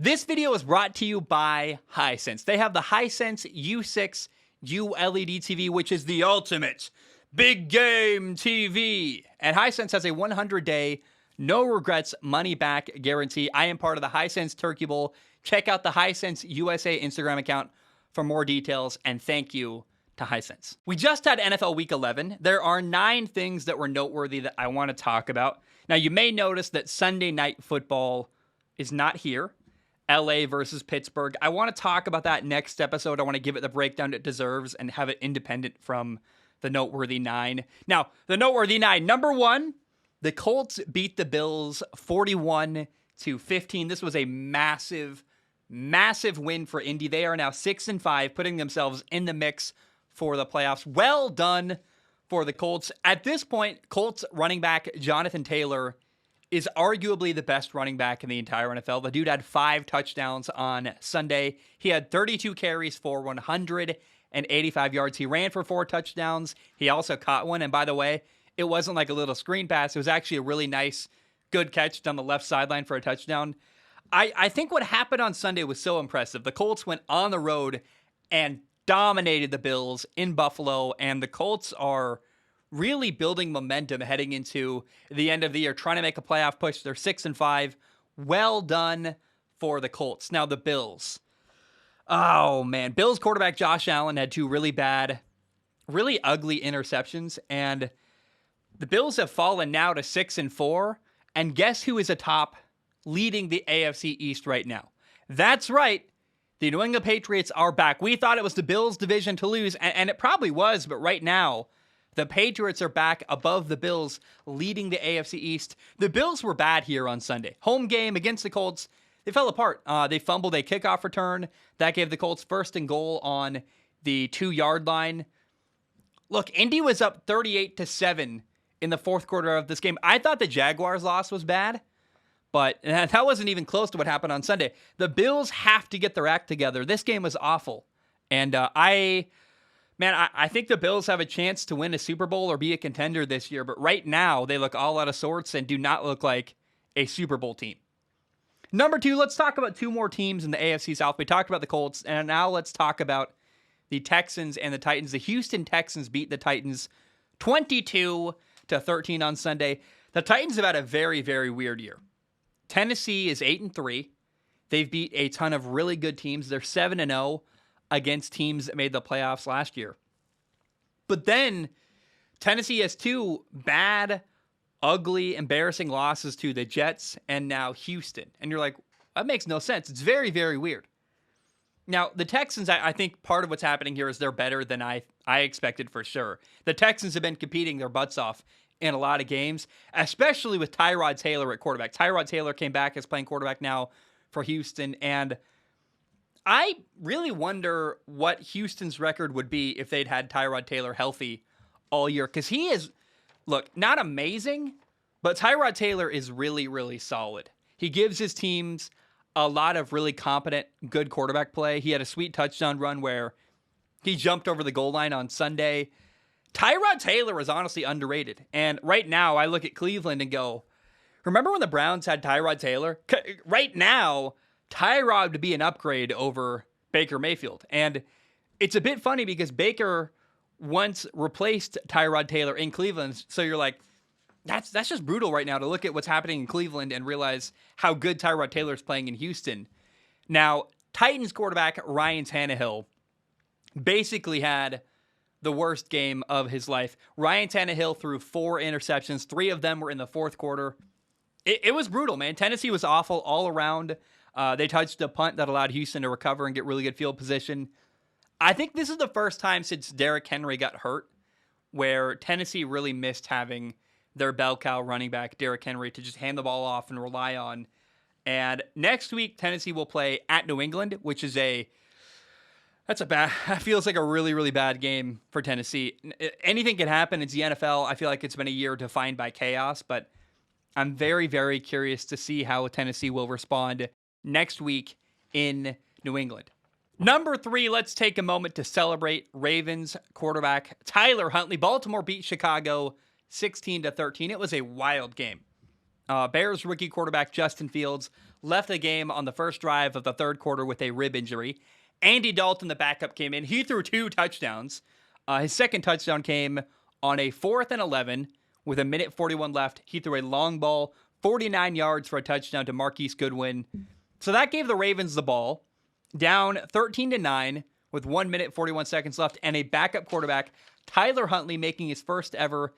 This video is brought to you by Hisense. They have the Hisense U6 ULED TV, which is the ultimate big game TV. And Hisense has a 100-day, no regrets, money-back guarantee. I am part of the Hisense Turkey Bowl. Check out the Hisense USA Instagram account for more details, and thank you to Hisense. We just had NFL Week 11. There are 9 things that were noteworthy that I want to talk about. Now, you may notice that Sunday Night Football is not here. LA versus Pittsburgh. I want to talk about that next episode. I want to give it the breakdown it deserves and have it independent from the Noteworthy 9. Now, the Noteworthy 9, number 1, the Colts beat the Bills 41-15. This was a massive, massive win for Indy. They are now 6-5, putting themselves in the mix for the playoffs. Well done for the Colts. At this point, Colts running back Jonathan Taylor is arguably the best running back in the entire NFL. The dude had 5 touchdowns on Sunday. He had 32 carries for 185 yards. He ran for 4 touchdowns. He also caught one. And by the way, it wasn't like a little screen pass. It was actually a really nice, good catch down the left sideline for a touchdown. I think what happened on Sunday was so impressive. The Colts went on the road and dominated the Bills in Buffalo, and the Colts are really building momentum heading into the end of the year, trying to make a playoff push. They're 6-5. Well done for the Colts. Now the Bills. Oh man, Bills quarterback Josh Allen had 2 really bad, really ugly interceptions, and the Bills have fallen now to 6-4. And guess who is atop leading the AFC East right now? That's right. The New England Patriots are back. We thought it was the Bills' division to lose, and it probably was, but right now, the Patriots are back above the Bills, leading the AFC East. The Bills were bad here on Sunday. Home game against the Colts, they fell apart. They fumbled a kickoff return. That gave the Colts 1st and goal on the 2-yard line. Look, Indy was up 38-7 in the 4th quarter of this game. I thought the Jaguars' loss was bad, but that wasn't even close to what happened on Sunday. The Bills have to get their act together. This game was awful. And I think the Bills have a chance to win a Super Bowl or be a contender this year, but right now they look all out of sorts and do not look like a Super Bowl team. Number 2, let's talk about 2 more teams in the AFC South. We talked about the Colts, and now let's talk about the Texans and the Titans. The Houston Texans beat the Titans 22-13 on Sunday. The Titans have had a very, very weird year. Tennessee is 8-3. They've beat a ton of really good teams. They're 7-0. Against teams that made the playoffs last year. But then Tennessee has 2 bad, ugly, embarrassing losses to the Jets and now Houston. And you're like, that makes no sense. It's very, very weird. Now, the Texans, I think part of what's happening here is they're better than I expected for sure. The Texans have been competing their butts off in a lot of games, especially with Tyrod Taylor at quarterback. Tyrod Taylor came back as playing quarterback now for Houston, and I really wonder what Houston's record would be if they'd had Tyrod Taylor healthy all year. Because he is, look, not amazing, but Tyrod Taylor is really, really solid. He gives his teams a lot of really competent, good quarterback play. He had a sweet touchdown run where he jumped over the goal line on Sunday. Tyrod Taylor is honestly underrated. And right now, I look at Cleveland and go, remember when the Browns had Tyrod Taylor? Right now, Tyrod would be an upgrade over Baker Mayfield. And it's a bit funny because Baker once replaced Tyrod Taylor in Cleveland. So you're like, that's just brutal right now to look at what's happening in Cleveland and realize how good Tyrod Taylor is playing in Houston. Now, Titans quarterback Ryan Tannehill basically had the worst game of his life. Ryan Tannehill threw 4 interceptions. 3 of them were in the 4th quarter. It was brutal, man. Tennessee was awful all around. They touched a punt that allowed Houston to recover and get really good field position. I think this is the first time since Derrick Henry got hurt where Tennessee really missed having their bell cow running back, Derrick Henry, to just hand the ball off and rely on. And next week, Tennessee will play at New England, which is that feels like a really, really bad game for Tennessee. Anything can happen. It's the NFL. I feel like it's been a year defined by chaos, but I'm very, very curious to see how Tennessee will respond next week in New England. Number 3, let's take a moment to celebrate Ravens quarterback Tyler Huntley. Baltimore beat Chicago 16-13. It was a wild game. Bears rookie quarterback Justin Fields left the game on the first drive of the third quarter with a rib injury. Andy Dalton, the backup, came in. He threw 2 touchdowns. His second touchdown came on a 4th and 11 with 1:41 left. He threw a long ball, 49 yards for a touchdown to Marquise Goodwin. So that gave the Ravens the ball, down 13-9 with 1:41 left, and a backup quarterback, Tyler Huntley, making his first ever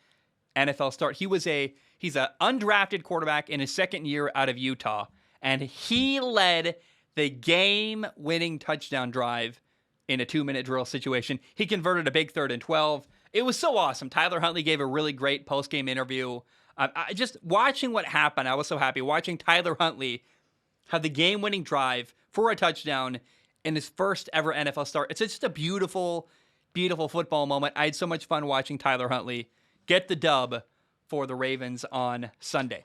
NFL start. He's an undrafted quarterback in his second year out of Utah, and he led the game-winning touchdown drive in a 2-minute drill situation. He converted a big 3rd and 12. It was so awesome. Tyler Huntley gave a really great post-game interview. Just watching what happened, I was so happy. Watching Tyler Huntley have the game-winning drive for a touchdown in his first ever NFL start. It's just a beautiful, beautiful football moment. I had so much fun watching Tyler Huntley get the dub for the Ravens on Sunday.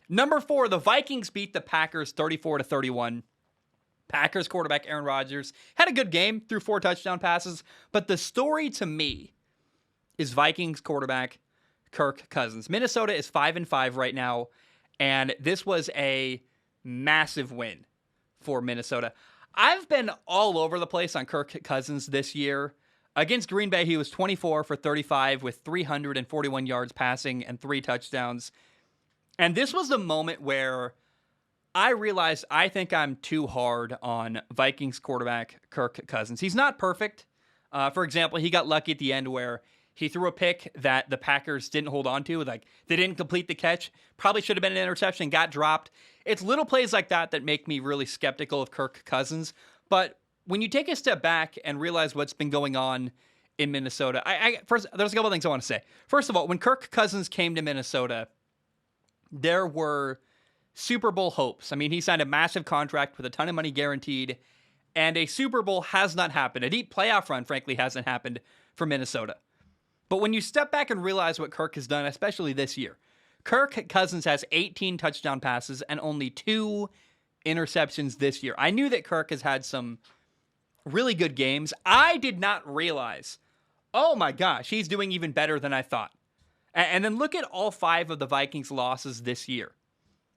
Number 4, the Vikings beat the Packers 34-31. Packers quarterback Aaron Rodgers had a good game, threw 4 touchdown passes, but the story to me is Vikings quarterback Kirk Cousins. Minnesota is 5-5 right now, and this was a massive win for Minnesota. I've been all over the place on Kirk Cousins this year. Against Green Bay, he was 24 for 35 with 341 yards passing and 3 touchdowns. And this was the moment where I realized I think I'm too hard on Vikings quarterback Kirk Cousins. He's not perfect. For example, he got lucky at the end where he threw a pick that the Packers didn't hold on to. Like, they didn't complete the catch. Probably should have been an interception, got dropped. It's little plays like that that make me really skeptical of Kirk Cousins. But when you take a step back and realize what's been going on in Minnesota, first, there's a couple things I want to say. First of all, when Kirk Cousins came to Minnesota, there were Super Bowl hopes. I mean, he signed a massive contract with a ton of money guaranteed, and a Super Bowl has not happened. A deep playoff run, frankly, hasn't happened for Minnesota. But when you step back and realize what Kirk has done, especially this year, Kirk Cousins has 18 touchdown passes and only 2 interceptions this year. I knew that Kirk has had some really good games. I did not realize, oh my gosh, he's doing even better than I thought. And then look at all 5 of the Vikings' losses this year.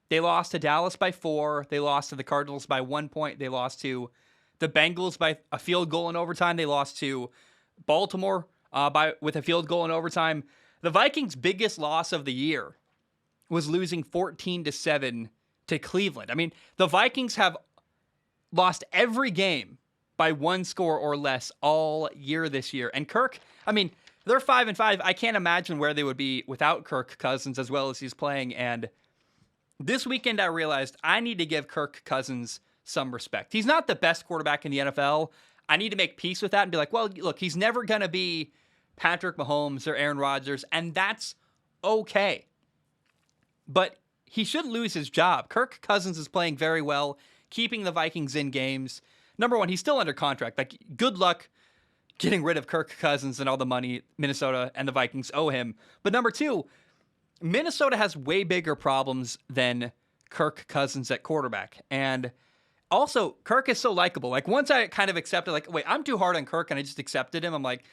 They lost to Dallas by 4. They lost to the Cardinals by 1 point. They lost to the Bengals by a field goal in overtime. They lost to Baltimore with a field goal in overtime. The Vikings' biggest loss of the year was losing 14-7 to Cleveland. I mean, the Vikings have lost every game by 1 score or less all year this year. And Kirk, I mean, they're 5-5. I can't imagine where they would be without Kirk Cousins as well as he's playing. And this weekend I realized I need to give Kirk Cousins some respect. He's not the best quarterback in the NFL. I need to make peace with that and be like, well, look, he's never going to be Patrick Mahomes or Aaron Rodgers, and that's okay. But he shouldn't lose his job. Kirk Cousins is playing very well, keeping the Vikings in games. Number one, he's still under contract. Like, good luck getting rid of Kirk Cousins and all the money Minnesota and the Vikings owe him. But number 2, Minnesota has way bigger problems than Kirk Cousins at quarterback. And also, Kirk is so likable. Like, once I kind of accepted, like, wait, I'm too hard on Kirk, and I just accepted him. I'm like,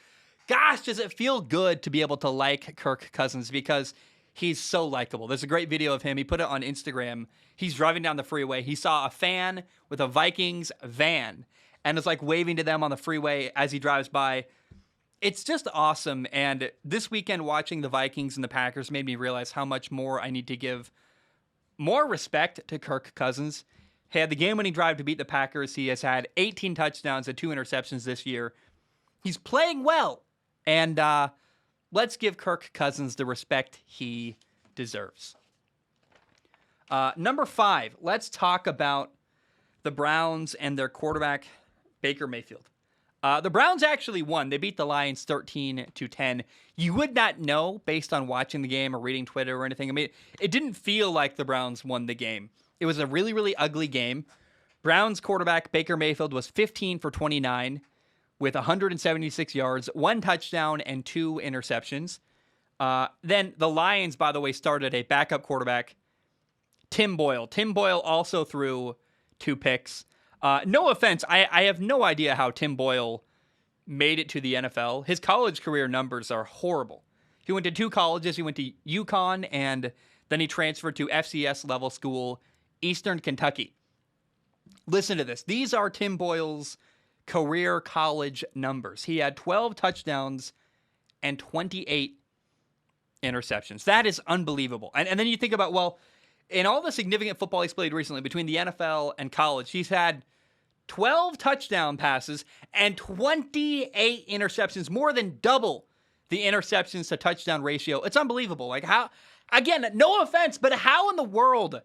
gosh, does it feel good to be able to like Kirk Cousins because he's so likable. There's a great video of him. He put it on Instagram. He's driving down the freeway. He saw a fan with a Vikings van and is like waving to them on the freeway as he drives by. It's just awesome. And this weekend, watching the Vikings and the Packers made me realize how much more I need to give more respect to Kirk Cousins. He had the game-winning drive to beat the Packers. He has had 18 touchdowns and 2 interceptions this year. He's playing well. And let's give Kirk Cousins the respect he deserves. Number 5, let's talk about the Browns and their quarterback, Baker Mayfield. The Browns actually won. They beat the Lions 13-10. You would not know based on watching the game or reading Twitter or anything. I mean, it didn't feel like the Browns won the game. It was a really, really ugly game. Browns quarterback Baker Mayfield was 15 for 29 with 176 yards, 1 touchdown, and 2 interceptions. Then the Lions, by the way, started a backup quarterback, Tim Boyle. Tim Boyle also threw 2 picks. No offense, I have no idea how Tim Boyle made it to the NFL. His college career numbers are horrible. He went to 2 colleges. He went to UConn, and then he transferred to FCS level school, Eastern Kentucky. Listen to this. These are Tim Boyle's career college numbers. He had 12 touchdowns and 28 interceptions. That is unbelievable. And then you think about, well, in all the significant football he's played recently between the NFL and college, he's had 12 touchdown passes and 28 interceptions, more than double the interceptions to touchdown ratio. It's unbelievable. Like, how, again, no offense, but how in the world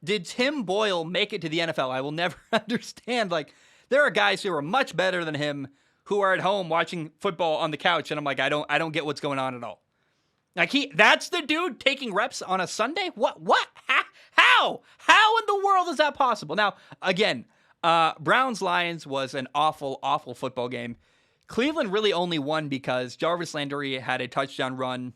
did Tim Boyle make it to the NFL? I will never understand. Like, there are guys who are much better than him who are at home watching football on the couch, and I'm like, I don't get what's going on at all. Like, that's the dude taking reps on a Sunday? What? How in the world is that possible? Now, again, Browns-Lions was an awful, awful football game. Cleveland really only won because Jarvis Landry had a touchdown run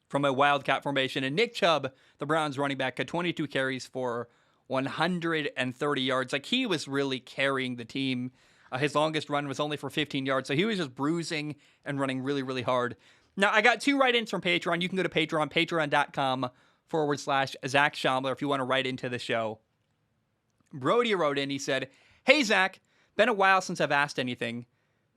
from a wildcat formation, and Nick Chubb, the Browns running back, had 22 carries for 130 yards. Like, he was really carrying the team. His longest run was only for 15 yards, so he was just bruising and running really, really hard. Now, I got 2 write-ins from Patreon. You can go to Patreon, patreon.com/Zach Schomler if you want to write into the show. Brody wrote in, he said, "Hey, Zach, been a while since I've asked anything.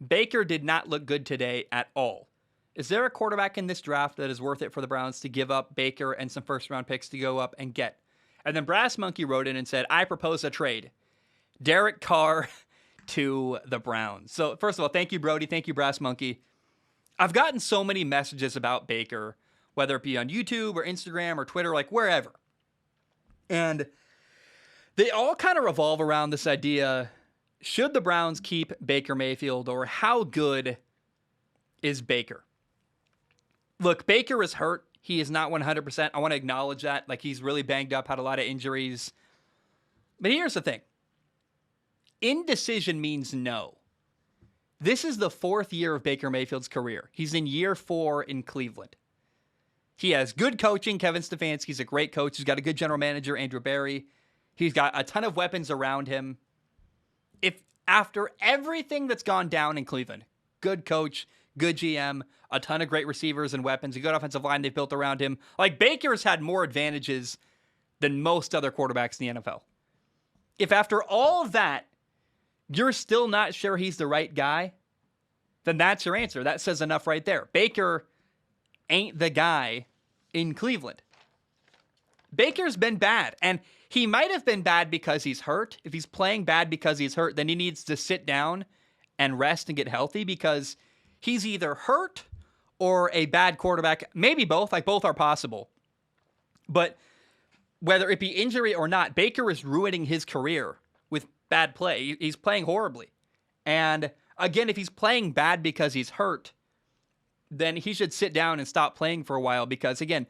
Baker did not look good today at all. Is there a quarterback in this draft that is worth it for the Browns to give up Baker and some first-round picks to go up and get?" And then Brass Monkey wrote in and said, "I propose a trade. Derek Carr to the Browns." So, first of all, thank you, Brody. Thank you, Brass Monkey. I've gotten so many messages about Baker, whether it be on YouTube or Instagram or Twitter, like wherever. And they all kind of revolve around this idea, should the Browns keep Baker Mayfield, or how good is Baker? Look, Baker is hurt. He is not 100%. I want to acknowledge that. Like, he's really banged up, had a lot of injuries. But here's the thing. Indecision means no. This is the 4th year of Baker Mayfield's career. He's in year 4 in Cleveland. He has good coaching. Kevin Stefanski's a great coach. He's got a good general manager, Andrew Berry. He's got a ton of weapons around him. If after everything that's gone down in Cleveland, good coach, good GM, a ton of great receivers and weapons, a good offensive line they've built around him, like, Baker's had more advantages than most other quarterbacks in the NFL. If after all of that, you're still not sure he's the right guy, then that's your answer. That says enough right there. Baker ain't the guy in Cleveland. Baker's been bad, and he might have been bad because he's hurt. If he's playing bad because he's hurt, then he needs to sit down and rest and get healthy, because he's either hurt or a bad quarterback. Maybe both. Like, both are possible. But whether it be injury or not, Baker is ruining his career with bad play. He's playing horribly. And again, if he's playing bad because he's hurt, then he should sit down and stop playing for a while, because, again,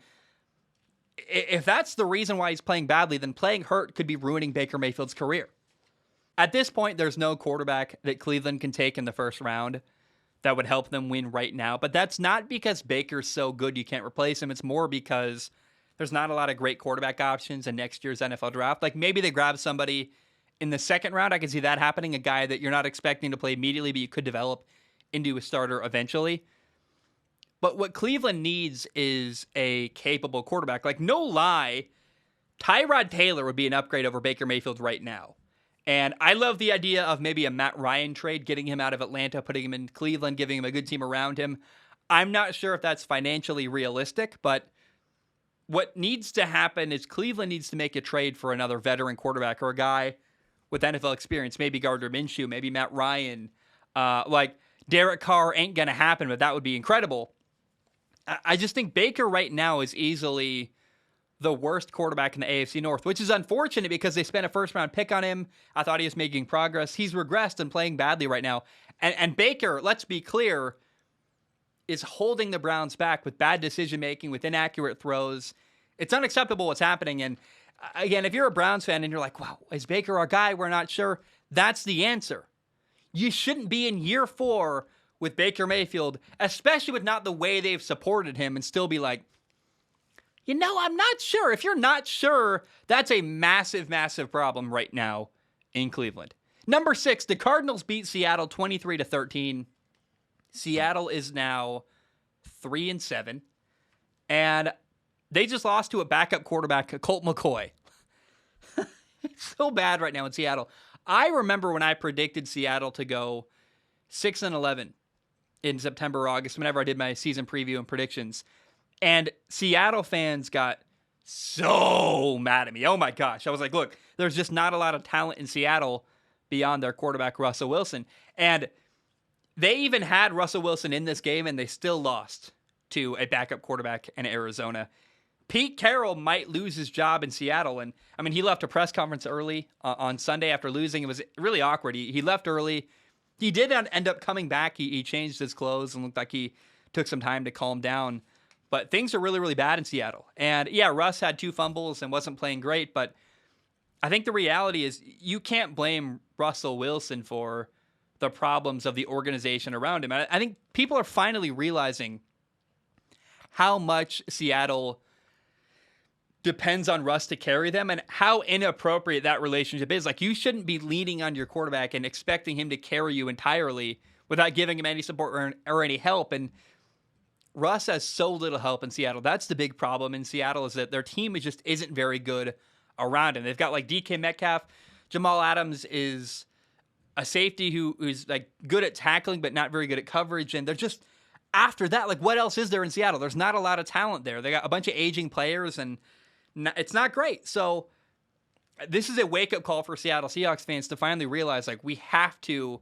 if that's the reason why he's playing badly, then playing hurt could be ruining Baker Mayfield's career. At this point, there's no quarterback that Cleveland can take in the first round that would help them win right now. But that's not because Baker's so good you can't replace him. It's more because there's not a lot of great quarterback options in next year's NFL draft. Like, maybe they grab somebody in the second round. I can see that happening. A guy that you're not expecting to play immediately, but you could develop into a starter eventually. But what Cleveland needs is a capable quarterback. Like, no lie, Tyrod Taylor would be an upgrade over Baker Mayfield right now. And I love the idea of maybe a Matt Ryan trade, getting him out of Atlanta, putting him in Cleveland, giving him a good team around him. I'm not sure if that's financially realistic, but what needs to happen is Cleveland needs to make a trade for another veteran quarterback, or a guy with NFL experience, maybe Gardner Minshew, maybe Matt Ryan. Like, Derek Carr ain't going to happen, but that would be incredible. I just think Baker right now is easily the worst quarterback in the AFC North, which is unfortunate because they spent a first-round pick on him. I thought he was making progress. He's regressed and playing badly right now. And Baker, let's be clear, is holding the Browns back with bad decision-making, with inaccurate throws. It's unacceptable what's happening. And again, if you're a Browns fan and you're like, wow, is Baker our guy? We're not sure. That's the answer. You shouldn't be in year 4 with Baker Mayfield, especially with not the way they've supported him, and still be like, I'm not sure. If you're not sure, that's a massive, massive problem right now in Cleveland. Number 6, the Cardinals beat Seattle 23-13. Seattle is now 3-7, and they just lost to a backup quarterback, Colt McCoy. It's so bad right now in Seattle. I remember when I predicted Seattle to go 6-11 in September or August, whenever I did my season preview and predictions. And Seattle fans got so mad at me. Oh my gosh. I was like, look, there's just not a lot of talent in Seattle beyond their quarterback, Russell Wilson. And they even had Russell Wilson in this game, and they still lost to a backup quarterback in Arizona. Pete Carroll might lose his job in Seattle. And I mean, he left a press conference early on Sunday after losing. It was really awkward. He left early. He did end up coming back. He changed his clothes and looked like he took some time to calm down. But things are really, really bad in Seattle. And yeah, Russ had 2 fumbles and wasn't playing great. But I think the reality is you can't blame Russell Wilson for the problems of the organization around him. I think people are finally realizing how much Seattle depends on Russ to carry them and how inappropriate that relationship is. Like, you shouldn't be leaning on your quarterback and expecting him to carry you entirely without giving him any support or any help. And Russ has so little help in Seattle. That's the big problem in Seattle, is that their team just isn't very good around him. They've got like DK Metcalf. Jamal Adams is a safety who's like good at tackling but not very good at coverage. And they're just, after that, like, what else is there in Seattle? There's not a lot of talent there. They got a bunch of aging players, and it's not great. So this is a wake-up call for Seattle Seahawks fans to finally realize, like, we have to,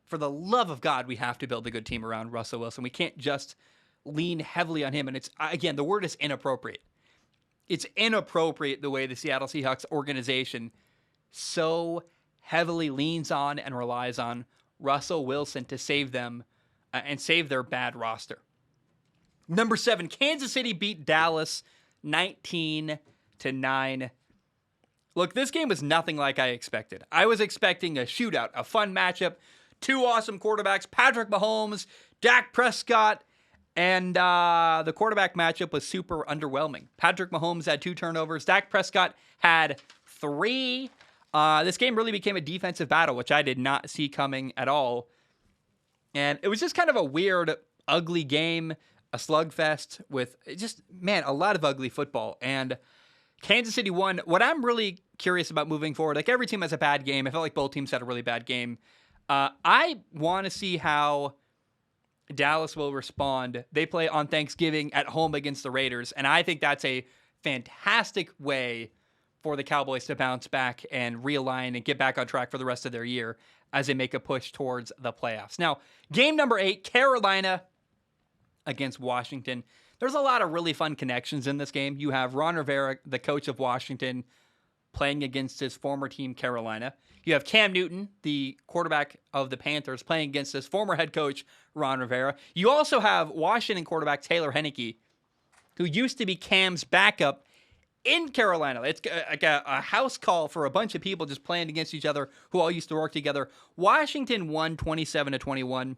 for the love of God, we have to build a good team around Russell Wilson. We can't just lean heavily on him. And it's, again, the word is inappropriate. It's inappropriate the way the Seattle Seahawks organization so heavily leans on and relies on Russell Wilson to save them and save their bad roster. Number 7, Kansas City beat Dallas 19-9. Look, this game was nothing like I expected. I was expecting a shootout, a fun matchup, 2 awesome quarterbacks, Patrick Mahomes, Dak Prescott, and the quarterback matchup was super underwhelming. Patrick Mahomes had 2 turnovers. Dak Prescott had 3. This game really became a defensive battle, which I did not see coming at all. And it was just kind of a weird, ugly game, a slugfest with just, man, a lot of ugly football. And Kansas City won. What I'm really curious about moving forward, like, every team has a bad game. I felt like both teams had a really bad game. I want to see how Dallas will respond. They play on Thanksgiving at home against the Raiders, and I think that's a fantastic way for the Cowboys to bounce back and realign and get back on track for the rest of their year as they make a push towards the playoffs. Now, game number 8, Carolina against Washington. There's a lot of really fun connections in this game. You have Ron Rivera, the coach of Washington, playing against his former team, Carolina. You have Cam Newton, the quarterback of the Panthers, playing against his former head coach, Ron Rivera. You also have Washington quarterback Taylor Heinicke, who used to be Cam's backup in Carolina. It's like a house call for a bunch of people just playing against each other who all used to work together. Washington won 27-21,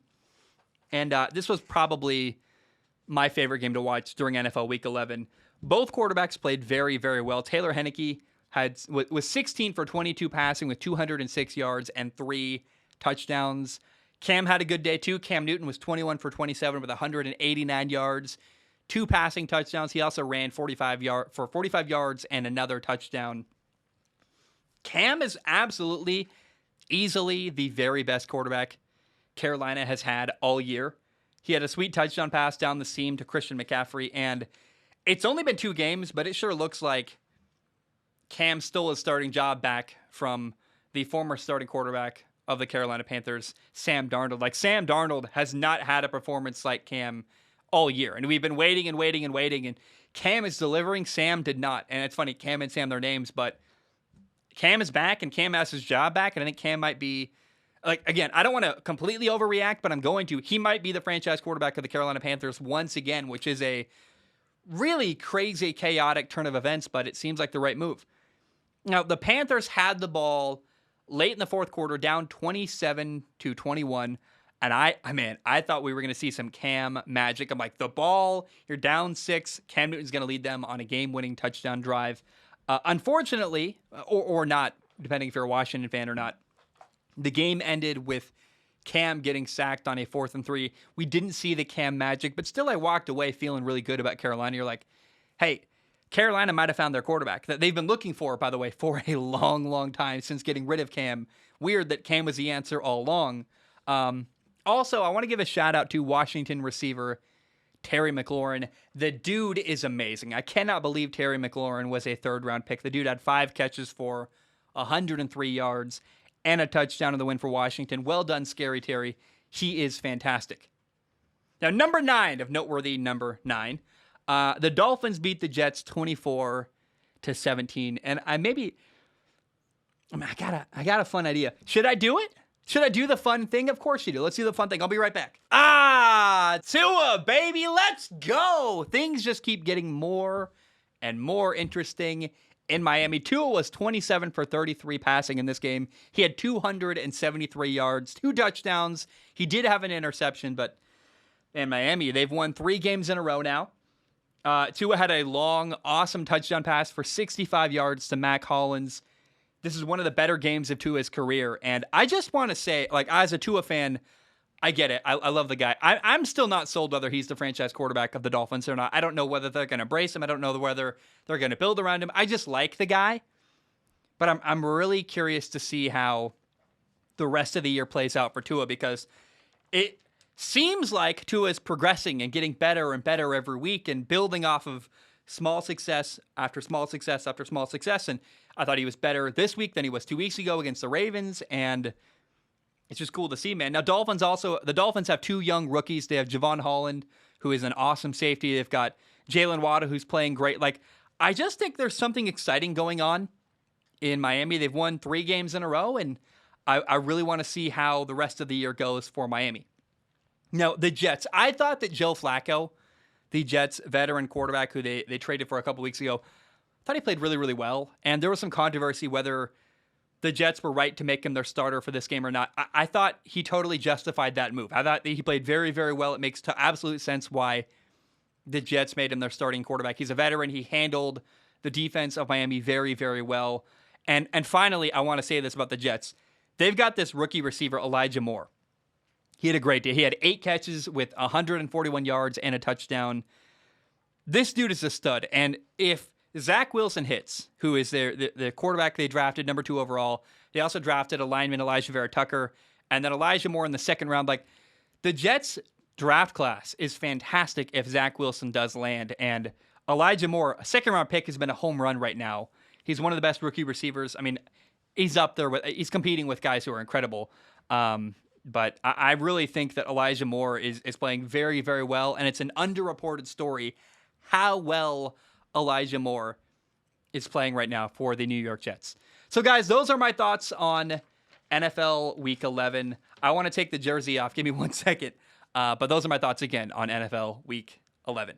and this was probably my favorite game to watch during NFL Week 11. Both quarterbacks played very, very well. Taylor Heinicke was 16 for 22 passing with 206 yards and 3 touchdowns. Cam had a good day too. Cam Newton was 21 for 27 with 189 yards, 2 passing touchdowns. He also ran 45 yards and another touchdown. Cam is absolutely, easily the very best quarterback Carolina has had all year. He had a sweet touchdown pass down the seam to Christian McCaffrey, and it's only been 2 games, but it sure looks like Cam stole his starting job back from the former starting quarterback of the Carolina Panthers, Sam Darnold. Like, Sam Darnold has not had a performance like Cam all year, and we've been waiting, and Cam is delivering. Sam did not. And it's funny, Cam and Sam, their names, but Cam is back, and Cam has his job back, and I think Cam might be, like, again, I don't want to completely overreact, but I'm going to. He might be the franchise quarterback of the Carolina Panthers once again, which is a really crazy, chaotic turn of events, but it seems like the right move. Now, the Panthers had the ball late in the fourth quarter, down 27-21, and I thought we were going to see some Cam magic. I'm like, the ball, you're down 6, Cam Newton's going to lead them on a game-winning touchdown drive. Unfortunately, or not, depending if you're a Washington fan or not, the game ended with Cam getting sacked on a 4th and 3. We didn't see the Cam magic, but still I walked away feeling really good about Carolina. You're like, hey, Carolina might have found their quarterback that they've been looking for, by the way, for a long, long time since getting rid of Cam. Weird that Cam was the answer all along. Also, I want to give a shout out to Washington receiver Terry McLaurin. The dude is amazing. I cannot believe Terry McLaurin was a third-round pick. The dude had 5 catches for 103 yards and a touchdown in the win for Washington. Well done, Scary Terry. He is fantastic. Now, number 9 of Noteworthy, number 9. The Dolphins beat the Jets 24-17. And I got a fun idea. Should I do it? Should I do the fun thing? Of course you do. Let's do the fun thing. I'll be right back. Tua, baby, let's go. Things just keep getting more and more interesting in Miami. Tua was 27 for 33 passing in this game. He had 273 yards, 2 touchdowns. He did have an interception, but in Miami, they've won 3 games in a row now. Tua had a long, awesome touchdown pass for 65 yards to Mac Hollins. This is one of the better games of Tua's career. And I just want to say, like, as a Tua fan, I get it. I love the guy. I'm still not sold whether he's the franchise quarterback of the Dolphins or not. I don't know whether they're going to embrace him. I don't know whether they're going to build around him. I just like the guy. But I'm really curious to see how the rest of the year plays out for Tua, because it seems like Tua is progressing and getting better and better every week and building off of small success after small success after small success. And I thought he was better this week than he was 2 weeks ago against the Ravens, and it's just cool to see, man. Now, the Dolphins have 2 young rookies. They have Javon Holland, who is an awesome safety. They've got Jalen Waddle, who's playing great. Like, I just think there's something exciting going on in Miami. They've won 3 games in a row, and I really want to see how the rest of the year goes for Miami. Now, the Jets. I thought that Joe Flacco, the Jets veteran quarterback who they traded for a couple weeks ago, thought he played really, really well. And there was some controversy whether the Jets were right to make him their starter for this game or not. I thought he totally justified that move. I thought that he played very, very well. It makes absolute sense why the Jets made him their starting quarterback. He's a veteran. He handled the defense of Miami very, very well. And finally, I want to say this about the Jets. They've got this rookie receiver, Elijah Moore. He had a great day. He had 8 catches with 141 yards and a touchdown. This dude is a stud. And if Zach Wilson hits, who is the quarterback they drafted, number 2 overall, they also drafted a lineman, Elijah Vera Tucker, and then Elijah Moore in the second round. Like, the Jets draft class is fantastic if Zach Wilson does land. And Elijah Moore, a second-round pick, has been a home run right now. He's one of the best rookie receivers. I mean, he's up there. He's competing with guys who are incredible. But I really think that Elijah Moore is playing very, very well, and it's an underreported story how well Elijah Moore is playing right now for the New York Jets. So, guys, those are my thoughts on NFL Week 11. I want to take the jersey off. Give me 1 second. But those are my thoughts again on NFL Week 11.